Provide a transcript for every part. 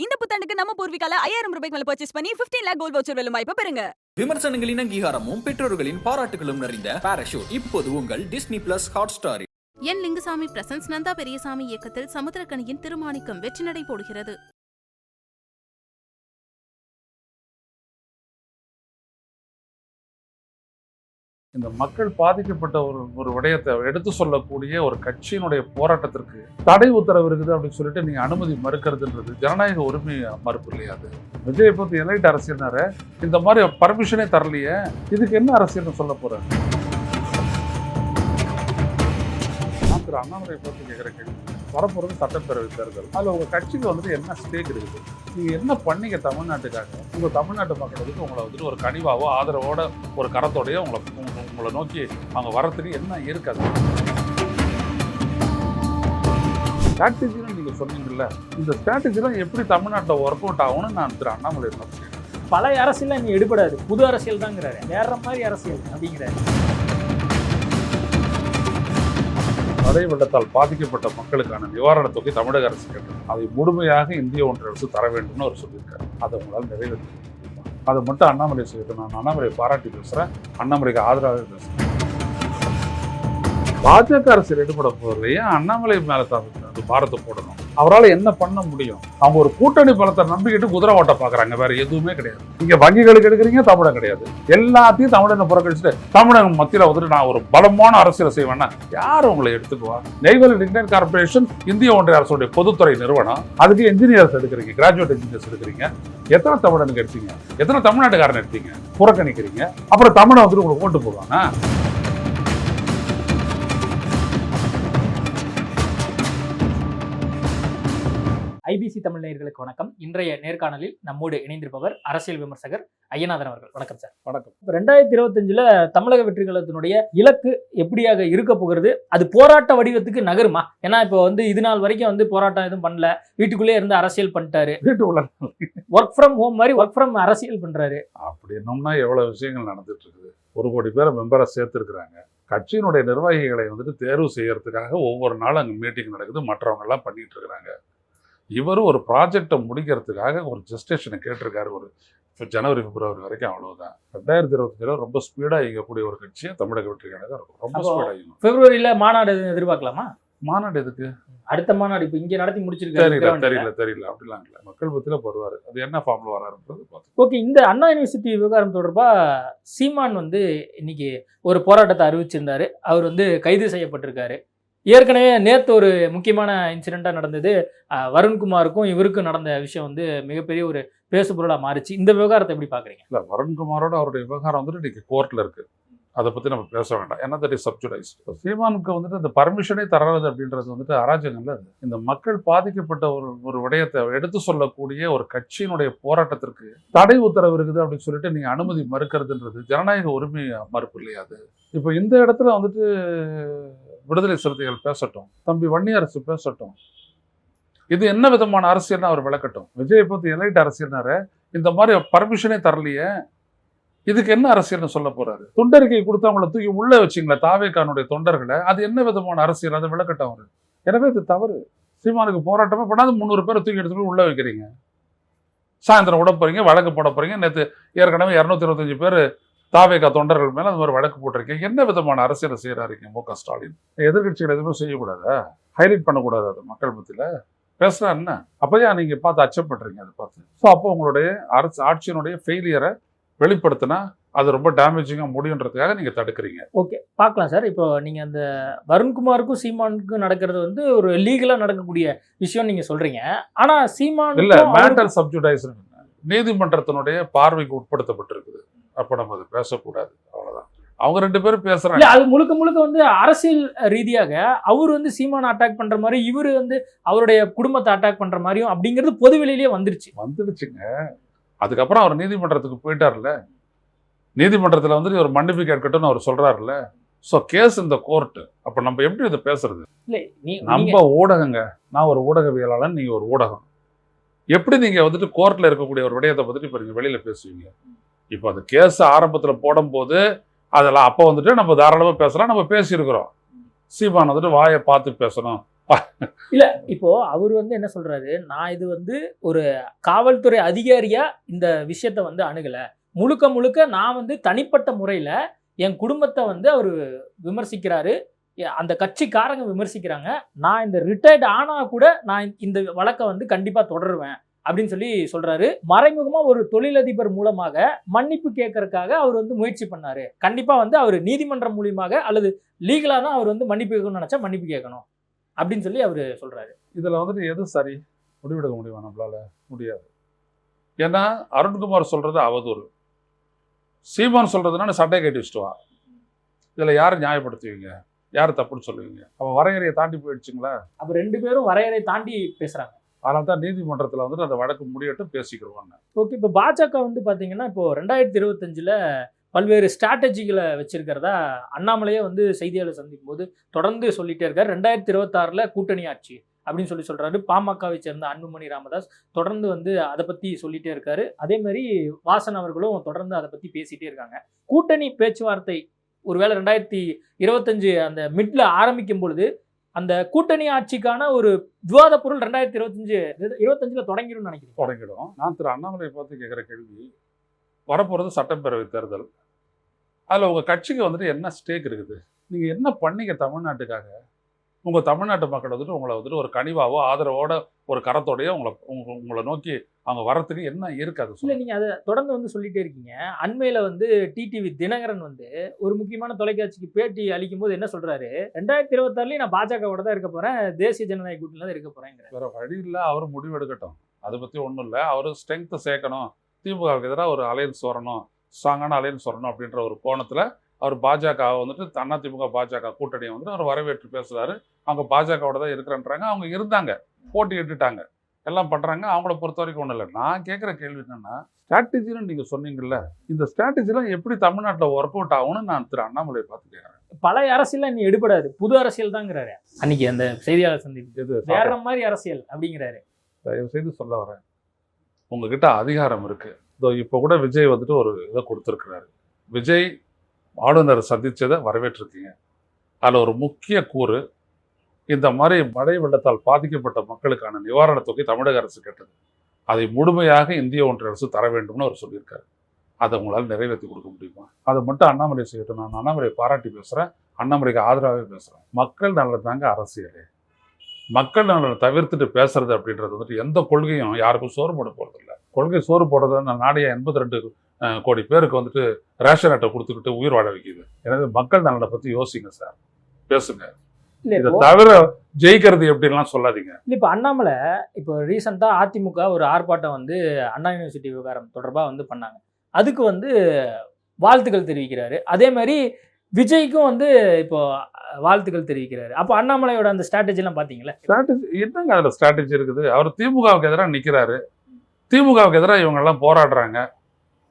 இந்த புத்தாண்டுக்கு நம்ம பூர்விகால 5000 ரூபாய்க்கு மேல பர்ச்சேஸ் பண்ணி 15 lakh கோல்ட் வவுச்சர் வெல்லும் வாய்ப்பை பெறுங்க. விமர்சனங்களின் அங்கீகாரமும் பெற்றோர்களின் பாராட்டுகளும் நிறைந்த பாராஷூட் இப்போது உங்கள் டிஸ்னி பிளஸ் ஹாட்ஸ்டாரில். என் லிங்குசாமி பிரசன்ஸ் நந்தா பெரியசாமி இயக்கத்தில் சமுத்திரக்கனியின் திருமாணிக்கம் வெற்றி நடை போடுகிறது. இந்த மக்கள் பாதிக்கப்பட்ட ஒரு விடயத்தை எடுத்து சொல்லக்கூடிய ஒரு கட்சியினுடைய போராட்டத்திற்கு தடை உத்தரவு இருக்குது அப்படின்னு சொல்லிட்டு நீங்க அனுமதி மறுக்கிறதுன்றது ஜனநாயக உரிமை மறுப்பு இல்லையா? அது விஜய் பத்தி எலைட் அரசியல்னார இந்த மாதிரி பர்மிஷனே தரலையே, இதுக்கு என்ன அரசியல்னு சொல்ல போறாரு? நான் திரு அண்ணாமலை பற்றி கேட்குற கேள்வி, வரப்போறது சட்டப்பேரவை தேர்தல், அதில் உங்க கட்சிக்கு வந்துட்டு என்ன ஸ்டேக் இருக்குது? நீங்க என்ன பண்ணீங்க தமிழ்நாட்டுக்காக? உங்க தமிழ்நாட்டு மக்களுக்கு உங்களை வந்துட்டு ஒரு கனிவாவோ ஆதரவோட ஒரு கரத்தோடையோ உங்களை நோக்கி அவங்க வரத்துக்கு என்ன இருக்காது? ஸ்ட்ராட்டஜின்னு நீங்க சொன்னீங்கல்ல, இந்த ஸ்ட்ராட்டஜிலாம் எப்படி தமிழ்நாட்டில் ஒர்க் அவுட் ஆகும்னு நான் திரு அண்ணாமலை சொல்றேன். பழைய அரசியல் இங்கே எடுபடாது, புது அரசியல் தாங்கிறாரு, வேற மாதிரி அரசியல் அப்படிங்கிறாரு. மழை வெள்ளத்தால் பாதிக்கப்பட்ட மக்களுக்கான நிவாரணத் தொகை தமிழக அரசு கேட்டது, அதை முழுமையாக இந்திய ஒன்றிய அரசு தர வேண்டும்னு அவர் சொல்லியிருக்காரு. அதை உங்களால் நிறைவேற்ற முடியுமா? அதை மட்டும் அண்ணாமலை செய்யட்டும். நான் அண்ணாமலையை பாராட்டி பேசுகிறேன், அண்ணாமலைக்கு ஆதரவாக பேசுகிறேன். பாஜக அரசியல் ஈடுபட போகிறது ஏன் அண்ணாமலை மேலே அது பாரத்தை போடணும்? அவரால் என்ன பண்ண முடியும்? அவங்க ஒரு கூட்டணி பலத்தை நம்பிக்கிட்டு குதிரை ஓட்ட பார்க்குறாங்க, வேற எதுவுமே கிடையாது. நீங்க வங்கிகளுக்கு எடுக்கிறீங்க, தமிழகம் கிடையாது. எல்லாத்தையும் தமிழனை புறக்கணிச்சுட்டு தமிழகம் மத்தியில் வந்துட்டு நான் ஒரு பலமான அரசியல் செய்வேன்னா யார் உங்களை எடுத்துக்குவா? நெய்வேலி லிக்னைட் கார்பரேஷன் இந்திய ஒன்றிய அரசுடைய பொதுத்துறை நிறுவனம், அதுக்கு என்ஜினியர்ஸ் எடுக்கிறீங்க, கிராஜுவேட் என்ஜினியர்ஸ் எடுக்கிறீங்க. எத்தனை தமிழனுக்கு எடுத்தீங்க? எத்தனை தமிழ்நாட்டுக்காரன் எடுத்தீங்க? புறக்கணிக்கிறீங்க. அப்புறம் தமிழை வந்துட்டு உங்களுக்கு ஓட்டு போடுவாங்க. ஐபிசி தமிழ் நேயர்களுக்கு வணக்கம். இன்றைய நேர்காணலில் நம்மோடு இணைந்திருப்பவர் அரசியல் விமர்சகர் ஐயநாதன் அவர்கள். வணக்கம் சார். வணக்கம். 2025 தமிழக வெற்றி கழகத்தினுடைய இலக்கு எப்படியாக இருக்க போகிறது? அது போராட்ட வடிவத்துக்கு நகருமா? ஏன்னா இப்போ இது நாள் வரைக்கும் போராட்டம் எதுவும் பண்ணல, வீட்டுக்குள்ளே இருந்து அரசியல் பண்ணிட்டாரு. ஒர்க் ஃப்ரம் ஹோம் மாதிரி ஒர்க் ஃப்ரம் அரசியல் பண்றாரு. அப்படி என்னம்னா எவ்வளவு விஷயங்கள் நடந்துட்டு இருக்குது. 1 கோடி பேரை மெம்பரை சேர்த்துருக்குறாங்க. கட்சியினுடைய நிர்வாகிகளை தேர்வு செய்யறதுக்காக ஒவ்வொரு நாளும் அங்கே மீட்டிங் நடக்குது, மற்றவங்க எல்லாம் பண்ணிட்டு இருக்கிறாங்க. இவரும் ஒரு ப்ராஜெக்டை முடிக்கிறதுக்காக ஒரு ஜெஸ்டேஷனை கேட்டிருக்காரு, ஒரு ஜனவரி பிப்ரவரி வரைக்கும். அவ்வளவுதான். 2025 ரொம்ப ஸ்பீடா இயங்கக்கூடிய ஒரு கட்சியை தமிழக வெற்றி கழகம் இருக்கும். ரொம்ப ஸ்பீடா இயங்கும். பிப்ரவரியில மாநாடு எதிர்பார்க்கலாமா? மாநாடு எதுக்கு? அடுத்த மாநாடு இப்ப இங்க நடத்தி முடிச்சிருக்காரு. தெரியல அப்படிலாம் இல்லை. மக்கள் பத்தியில வருவாரு, அது என்ன ஃபார்ம்ல வராருன்றது பார்த்து. ஓகே, இந்த அண்ணா யூனிவர்சிட்டி விவகாரம் தொடர்பா சீமான் இன்னைக்கு ஒரு போராட்டத்தை அறிவிச்சிருந்தாரு. அவர் கைது செய்யப்பட்டிருக்காரு. ஏற்கனவே நேற்று ஒரு முக்கியமான இன்சிடெண்ட்டாக நடந்தது. வருண்குமாருக்கும் இவருக்கும் நடந்த விஷயம் மிகப்பெரிய ஒரு பேசுபொருளாக மாறிச்சு. இந்த விவகாரத்தை எப்படி பார்க்குறீங்க? இல்லை, வருண்குமாரோட அவருடைய விவகாரம் இன்னைக்கு கோர்ட்டில் இருக்குது. அதை பற்றி நம்ம பேச வேண்டாம், ஏன்னா தட் இஸ் சப்ஜுடைஸ். சீமானுக்கு இந்த பர்மிஷனே தராது அப்படின்றது அராஜகம்ல. இந்த மக்கள் பாதிக்கப்பட்ட ஒரு விடயத்தை எடுத்து சொல்லக்கூடிய ஒரு கட்சியினுடைய போராட்டத்திற்கு தடை உத்தரவு இருக்குது அப்படின்னு சொல்லிட்டு நீங்க அனுமதி மறுக்கிறதுன்றது ஜனநாயக உரிமை மறுப்பு இல்லையா? அது இப்போ இந்த இடத்துல விடுதலை சிறுத்தைகள் பேசட்டும், தம்பி வன்னியரசு பேசட்டும், இது என்ன விதமான அரசியல்னு அவர் விளக்கட்டும். விஜய் பத்தி எலைட் அரசியல்னார இந்த மாதிரி பர்மிஷனே தரலையே, இதுக்கு என்ன அரசியல்னு சொல்ல போறாரு? தொண்டறிக்கை கொடுத்து அவங்களை தூக்கி உள்ள வச்சிங்களா தாவேக்கானுடைய தொண்டர்களை, அது என்ன விதமான அரசியல்? அதை விளக்கட்டும் அவரு. எனவே இது தவறு. சீமானுக்கு போராட்டமே பண்ணாது 300 பேரை தூக்கி எடுத்து உள்ள வைக்கிறீங்க. சாயந்தரம் விட போறீங்க, வழக்கு போட போறீங்க. நேற்று ஏற்கனவே 225 பேர் தாவேகா தொண்டர்கள் மேல அந்த மாதிரி வழக்கு போட்டிருக்கீங்க. என்ன விதமான அரசியலை செய்யறாரு மு.க. ஸ்டாலின்? எதிர்கட்சிகள் எதுவுமே செய்யக்கூடாதா? ஹைலைட் பண்ணக்கூடாது அது மக்கள் மத்தியில? பேசுறா என்ன? அப்பதான் நீங்க பார்த்து அச்சப்படுறீங்க. அதை பார்த்து ஸோ அப்போ உங்களுடைய ஆட்சியினுடைய ஃபெயிலியரை வெளிப்படுத்தினா அது ரொம்ப டேமேஜிங்காக முடியுன்றதுக்காக நீங்க தடுக்கிறீங்க. ஓகே, பார்க்கலாம் சார். இப்போ நீங்க அந்த வருண்குமாருக்கும் சீமானுக்கும் நடக்கிறது ஒரு லீகலா நடக்கக்கூடிய விஷயம் நீங்க சொல்றீங்க. ஆனா சீமான் இல்ல, மேட்டர் சப்ஜுடைஸ், நீதிமன்றத்தினுடைய பார்வைக்கு உட்படுத்தப்பட்டிருக்குது. அப்ப நம்ம அதை பேசக்கூடாது, அவ்வளவுதான். அவங்க 2 பேரும் பேசுறாங்க. அது முழுக்க முழுக்க அரசியல் ரீதியாக அவர் சீமானை அட்டாக் பண்ற மாதிரி, இவரு அவருடைய குடும்பத்தை அட்டாக் பண்ற மாதிரியும் அப்படிங்கிறது பொது வெளியிலேயே வந்துடுச்சுங்க. அதுக்கப்புறம் அவர் நீதிமன்றத்துக்கு போயிட்டார்ல, நீதிமன்றத்தில் ஒரு மன்னிப்பு கேட்கட்டும்னு அவர் சொல்றாருல்ல. ஸோ கேஸ் இந்த கோர்ட்டு. அப்ப நம்ம எப்படி இதை பேசுறது? நம்ம ஊடகங்க, நான் ஒரு ஊடகவியலாளன், நீங்க ஒரு ஊடகம். எப்படி நீங்க கோர்ட்ல இருக்கக்கூடிய ஒரு விடயத்தை பத்தி இப்ப நீங்க வெளியில பேசுவீங்க? இப்போ அந்த கேஸ் ஆரம்பத்தில் போடும்போது அதெல்லாம் அப்போ நம்ம தாராளமாக பேசலாம். நம்ம பேசியிருக்கிறோம். சீமான் வாயை பார்த்து பேசணும், இல்ல இப்போ அவர் வந்து என்ன சொல்றாரு, நான் இது வந்து ஒரு காவல்துறை அதிகாரியா இந்த விஷயத்த வந்து அணுகல, முழுக்க முழுக்க நான் வந்து தனிப்பட்ட முறையில என் குடும்பத்தை வந்து அவர் விமர்சிக்கிறாரு, அந்த கட்சிக்காரங்க விமர்சிக்கிறாங்க, நான் இந்த ரிட்டையர்ட் ஆனா கூட நான் இந்த வழக்கை வந்து கண்டிப்பா தொடருவேன் அப்படின்னு சொல்லி சொல்றாரு. மறைமுகமா ஒரு தொழிலதிபர் மூலமாக மன்னிப்பு கேட்கறதுக்காக அவர் வந்து முயற்சி பண்ணாரு. கண்டிப்பா வந்து அவர் நீதிமன்றம் மூலியமாக அல்லது லீகலா தான் அவர் வந்து மன்னிப்பு கேட்கணும்னு நினைச்சா மன்னிப்பு கேட்கணும் அப்படின்னு சொல்லி அவர் சொல்றாரு. இதுல வந்துட்டு எது சரி முடிவெடுக்க முடியுமா? நம்மளால முடியாது. ஏன்னா அருண்குமார் சொல்றது அவதூறு, சீமான் சொல்றதுன்னா சட்டை கட்டி வச்சுட்டு வா. இதுல யாரை நியாயப்படுத்துவீங்க, யார் தப்புன்னு சொல்லுவீங்க? அப்ப வரையறையை தாண்டி போயிடுச்சுங்களா? அப்ப 2 பேரும் வரையறை தாண்டி பேசுறாங்க. அதனால தான் நீதிமன்றத்தில் வந்துட்டு அந்த வழக்கு முடியட்டும் பேசிக்கிடுவாங்க. ஓகே, இப்போ பாஜக வந்து பார்த்தீங்கன்னா இப்போ 2025 பல்வேறு ஸ்ட்ராட்டஜிகளை வச்சிருக்கிறதா அண்ணாமலையே வந்து செய்தியாளர் சந்திக்கும் போது தொடர்ந்து சொல்லிட்டே இருக்காரு. 2026 கூட்டணி ஆட்சி அப்படின்னு சொல்றாரு. பாமகவை சேர்ந்த அன்புமணி ராமதாஸ் தொடர்ந்து வந்து அதை பத்தி சொல்லிட்டே இருக்காரு. அதே மாதிரி வாசன் அவர்களும் தொடர்ந்து அதை பத்தி பேசிட்டே இருக்காங்க. கூட்டணி பேச்சுவார்த்தை ஒருவேளை 2025 அந்த மிட்ல ஆரம்பிக்கும் பொழுது அந்த கூட்டணி ஆட்சிக்கான ஒரு விவாத பொருள் 2025 தொடங்கிடும் நினைக்கிறேன். தொடங்கிடும். நான் திரு அண்ணாமலை பார்த்து கேட்குற கேள்வி, வரப்போகிறது சட்டப்பேரவை தேர்தல், அதில் உங்கள் கட்சிக்கு வந்துட்டு என்ன ஸ்டேக் இருக்குது? நீங்கள் என்ன பண்ணீங்க தமிழ்நாட்டுக்காக? உங்கள் தமிழ்நாட்டு மக்கள் வந்துட்டு உங்களை வந்துட்டு ஒரு கனிவாவோ ஆதரவோட ஒரு கரத்தோடையோ உங்களை நோக்கி அவங்க வரத்துக்கு என்ன இருக்காது? இல்லை, நீங்கள் அதை தொடர்ந்து வந்து சொல்லிட்டே இருக்கீங்க. அண்மையில் வந்து டிடிவி தினகரன் வந்து ஒரு முக்கியமான தொலைக்காட்சிக்கு பேட்டி அளிக்கும் போது என்ன சொல்றாரு, 2026 நான் பாஜகவோட தான் இருக்க போறேன், தேசிய ஜனநாயக கூட்டணியில தான் இருக்க போறேங்கிற. வேற வழி இல்லை, அவர் முடிவெடுக்கட்டும். அதை பற்றி ஒன்றும் இல்லை. அவர் ஸ்ட்ரென்த்தை சேர்க்கணும், திமுகவுக்கு எதிராக ஒரு அலையன்ஸ் வரணும், ஸ்ட்ராங்கான அலையன்ஸ் வரணும் அப்படின்ற ஒரு கோணத்தில் அவர் பாஜக வந்துட்டு அதிமுக பாஜக கூட்டணியை வந்துட்டு அவர் வரவேற்று பேசுறாரு. அவங்க பாஜகவோட தான் இருக்கிறன்றாங்க. அவங்க இருந்தாங்க, போட்டி இட்டுட்டாங்க, எல்லாம் பண்றாங்க. அவங்கள பொறுத்த வரைக்கும் ஒன்றும் இல்லை. நான் கேட்குற கேள்வி என்னன்னா, ஸ்ட்ராட்டஜின்னு நீங்க சொன்னீங்கல்ல, இந்த ஸ்ட்ராட்டஜிலாம் எப்படி தமிழ்நாட்டில் ஒர்க் அவுட் ஆகும்னு நான் திரு அண்ணாமலையை பார்த்து கேட்குறேன். பழைய அரசியல் நீ எடுபடாது, புது அரசியல் தாங்கிறாரு அன்னைக்கு அந்த செய்தியாளர் சந்திப்பு. வேற மாதிரி அரசியல் அப்படிங்கிறாரு. தயவு செய்து சொல்ல வரேன், உங்ககிட்ட அதிகாரம் இருக்கு. இப்போ கூட விஜய் வந்துட்டு ஒரு இதை கொடுத்துருக்கிறாரு. விஜய் ஆளுநர் சந்திச்சதை வரவேற்றிருக்கீங்க. அதில் ஒரு முக்கிய கூறு, இந்த மாதிரி மழை வெள்ளத்தால் பாதிக்கப்பட்ட மக்களுக்கான நிவாரணத் தொகை தமிழக அரசு கேட்டது, அதை முழுமையாக இந்திய ஒன்றிய அரசு தர வேண்டும்னு அவர் சொல்லியிருக்காரு. அதை உங்களால் நிறைவேற்றி கொடுக்க முடியுமா? அதை மட்டும் அண்ணாமலை செய்யட்டும். நான் அண்ணாமலையை பாராட்டி பேசுகிறேன், அண்ணாமலைக்கு ஆதரவாகவே பேசுகிறேன். மக்கள் நலன் தாங்க அரசியலே. மக்கள் நலனை தவிர்த்துட்டு பேசுறது அப்படின்றது வந்துட்டு எந்த கொள்கையும் யாருக்கும் சோறு போட போகிறதில்ல. கொள்கை சோறு போடுறதுன்னா நாடைய 82 கோடி பேருக்கு வந்துட்டு ரேஷன் அட்டை கொடுத்துக்கிட்டு உயிர் வாழ வைக்குது. எனவே மக்கள் நலனை பற்றி யோசிங்க சார், பேசுங்க. இதை தவிர ஜெயிக்கிறது எப்படின்லாம் சொல்லாதீங்க. இல்லை, இப்போ அண்ணாமலை இப்போ ரீசெண்டாக அதிமுக ஒரு ஆர்ப்பாட்டம் வந்து அண்ணா யூனிவர்சிட்டி விவகாரம் தொடர்பாக வந்து பண்ணாங்க. அதுக்கு வந்து வாழ்த்துக்கள் தெரிவிக்கிறாரு. அதே மாதிரி விஜய்க்கும் வந்து இப்போ வாழ்த்துக்கள் தெரிவிக்கிறாரு. அப்போ அண்ணாமலையோட அந்த ஸ்ட்ராட்டஜிலாம் பார்த்தீங்களா? ஸ்ட்ராட்டஜி என்னங்க அதில் ஸ்ட்ராட்டஜி இருக்குது? அவர் திமுகவுக்கு எதிராக நிற்கிறாரு, திமுகவுக்கு எதிராக இவங்கெல்லாம் போராடுறாங்க,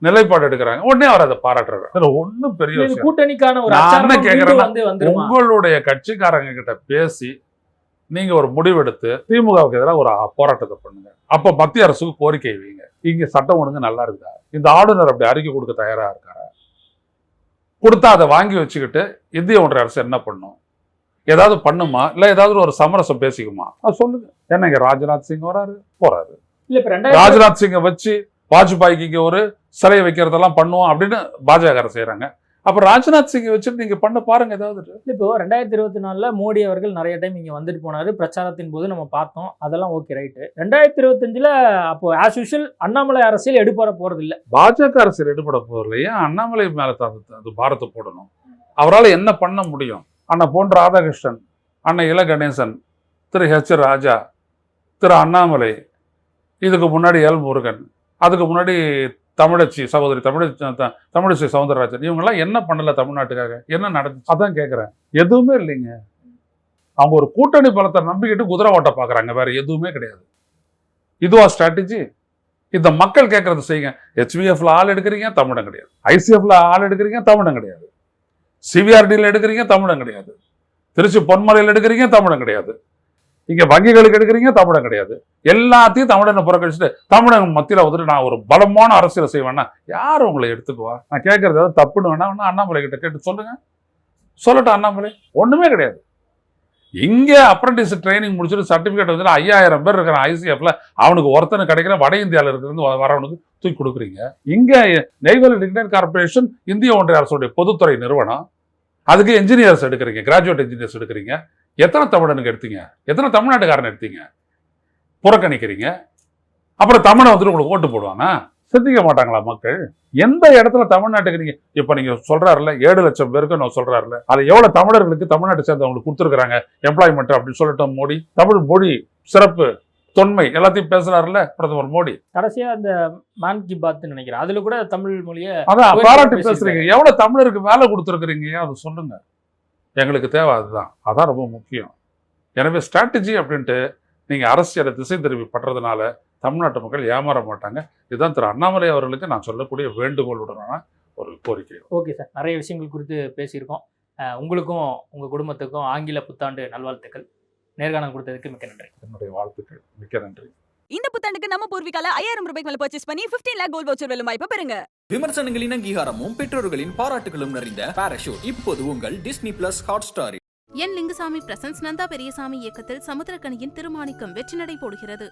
நிலைப்பாடு எடுக்கிறாங்க, உடனே அவர் அதை பாராட்டுறாரு. ஒன்றும் பெரிய கூட்டணிக்கான ஒரு உங்களுடைய கட்சிக்காரங்க கிட்ட பேசி நீங்க ஒரு முடிவெடுத்து திமுகவுக்கு எதிராக ஒரு போராட்டத்தை பண்ணுங்க. அப்ப மத்திய அரசுக்கு கோரிக்கை வைங்க, இங்க சட்டம் ஒழுங்கு நல்லா இருக்குதா, இந்த ஆளுநர் அப்படி அறிக்கை கொடுக்க தயாரா இருக்காரா, கொடுத்தா அதை வாங்கி வச்சுக்கிட்டு இந்திய ஒன்றிய அரசு என்ன பண்ணும், ஏதாவது பண்ணுமா, இல்ல ஏதாவது ஒரு சமரசம் பேசிக்குமா, அது சொல்லுங்க. ஏன்னா இங்க ராஜ்நாத் சிங் வராரு போறாரு, ராஜ்நாத் சிங்கை வச்சு வாஜ்பாய்க்கு இங்க ஒரு சிலையை வைக்கிறதெல்லாம் பண்ணுவோம் அப்படின்னு பாஜக செய்யறாங்க. அப்ப ராஜ்நாத் சிங்கை வச்சுட்டு நீங்க பண்ண பாருங்க ஏதாவது. இப்போ 2024 மோடி அவர்கள் நிறைய டைம் இங்க வந்துட்டு போனாரு, பிரச்சாரத்தின் போது நம்ம பார்த்தோம், அதெல்லாம் ஓகே ரைட்டு. 2025 அப்போ ஆஸ் யூஷுவல் அண்ணாமலை அரசியல் எடுபட போறது இல்லை, பாஜக அரசியல் எடுபட போறது இல்லையா? அண்ணாமலை மேல அது பாரத்தை போடணும். அவரால் என்ன பண்ண முடியும்? அண்ணன் பொன் ராதாகிருஷ்ணன், அண்ணன் இல கணேசன், திரு ஹெச் ராஜா, திரு அண்ணாமலை, இதுக்கு முன்னாடி எல் முருகன், அதுக்கு முன்னாடி தமிழச்சி சகோதரி தமிழிசை சவுந்தரராஜன், இவங்கெல்லாம் என்ன பண்ணல தமிழ்நாட்டுக்காக? என்ன நடந்துச்சு? அதான் கேட்குறேன். எதுவுமே இல்லைங்க. அவங்க ஒரு கூட்டணி பலத்தை நம்பிக்கிட்டு குதிரை ஓட்ட பார்க்குறாங்க, வேற எதுவுமே கிடையாது. இதுவா ஸ்ட்ராட்டஜி? இந்த மக்கள் கேட்கறது செய்யுங்க. HVFல ஆள் எடுக்கிறீங்க, தமிழம் கிடையாது. ICFல ஆள் எடுக்கிறீங்க, தமிழம் கிடையாது. CVRDல எடுக்கிறீங்க, தமிழம் கிடையாது. திருச்சி பொன்மலையில் எடுக்கிறீங்க, தமிழம் கிடையாது. இங்க வங்கிகளுக்கு எடுக்கிறீங்க, தமிழம் கிடையாது. எல்லாத்தையும் தமிழனை புறக்கணிச்சுட்டு தமிழகம் மத்தியில் வந்துட்டு நான் ஒரு பலமான அரசியலை செய்வேன்னா யாரும் உங்களை எடுத்துக்குவா? நான் கேட்கறது ஏதாவது தப்புன்னு வேணா அண்ணாமலை கிட்ட கேட்டு சொல்லுங்க, சொல்லட்டும். அண்ணாமலை ஒண்ணுமே கிடையாது. இங்கே அப்ரண்டிஸ் ட்ரைனிங் முடிச்சுட்டு சர்டிஃபிகேட் வந்து 5000 பேர் இருக்கிற ஐசிஎஃப்ல அவனுக்கு ஒருத்தனை கிடைக்கிற வட இந்தியாவில் இருக்கிறது வரவனுக்கு தூக்கி கொடுக்குறீங்க. இங்கே நெய்வேலி லிக்னைட் கார்பரேஷன் இந்திய ஒன்றிய அரசுடைய பொதுத்துறை நிறுவனம், அதுக்கு என்ஜினியர்ஸ் எடுக்கிறீங்க, கிராஜுவேட் என்ஜினியர்ஸ் எடுக்கிறீங்க. எத்தனை தமிழனுக்கு எடுத்தீங்க? எத்தனை தமிழ்நாட்டுக்காரன் எடுத்தீங்க? புறக்கணிக்கிறீங்க. அப்புறம் தமிழை வந்துட்டு உங்களுக்கு ஓட்டு போடுவானா? சிந்திக்க மாட்டாங்களா மக்கள்? எந்த இடத்துல தமிழ்நாட்டுக்கு நீங்க சொல்றாருல 7 லட்சம் பேருக்கு நான் சொல்றாருல, அது எவ்வளவு தமிழர்களுக்கு தமிழ்நாட்டை சேர்ந்தவங்களுக்கு கொடுத்துருக்காங்க எம்ப்ளாய்மெண்ட் அப்படின்னு சொல்லிட்டு மோடி தமிழ் மொழி சிறப்பு தொன்மை எல்லாத்தையும் பேசுறாருல பிரதமர் மோடி. கடைசியா அந்த மான் கி பாத் நினைக்கிறேன், அதுல கூட தமிழ் மொழியை அதான் பாராட்டி பேசுறீங்க. எவ்வளவு தமிழருக்கு வேலை கொடுத்துருக்கிறீங்க அது சொல்லுங்க. எங்களுக்கு தேவை அதுதான், அதான் ரொம்ப முக்கியம். எனவே ஸ்ட்ராட்டஜி அப்படின்ட்டு நீங்க அரசியலை திசை திருப்பி பண்றதுனால தமிழ்நாட்டு மக்கள் ஏமாற மாட்டாங்க. இதுதான் திரு அண்ணாமலை அவர்களுக்கு நான் சொல்லக்கூடிய வேண்டுகோளுடனான ஒரு கோரிக்கை. ஓகே சார், நிறைய விஷயங்கள் குறித்து பேசியிருக்கோம். உங்களுக்கும் உங்க குடும்பத்துக்கும் ஆங்கில புத்தாண்டு நல்வாழ்த்துக்கள். நேர்காணல் கொடுத்ததுக்கு மிக்க நன்றி. என்னுடைய வாழ்த்துக்கள். மிக்க நன்றி. இந்த புத்தாண்டுக்கு நம்ம பூர்விகால 5000 ரூபாய்க்கு மேல பர்ச்சேஸ் பண்ணி 15 lakh கோல்ட் வவுச்சர் வெல்லும் வாய்ப்பை பெறுங்க. விமர்சனங்களின் அங்கீகாரமும் பெற்றோர்களின் பாராட்டுகளும் நிறைந்த பாராஷூட் இப்போது உங்கள் டிஸ்னி பிளஸ் ஹாட்ஸ்டாரில். என் லிங்குசாமி பிரசன்ஸ் நந்தா பெரியசாமி இயக்கத்தில் சமுத்திரக்கனியின் திருமாணிக்கம் வெற்றி நடை போடுகிறது.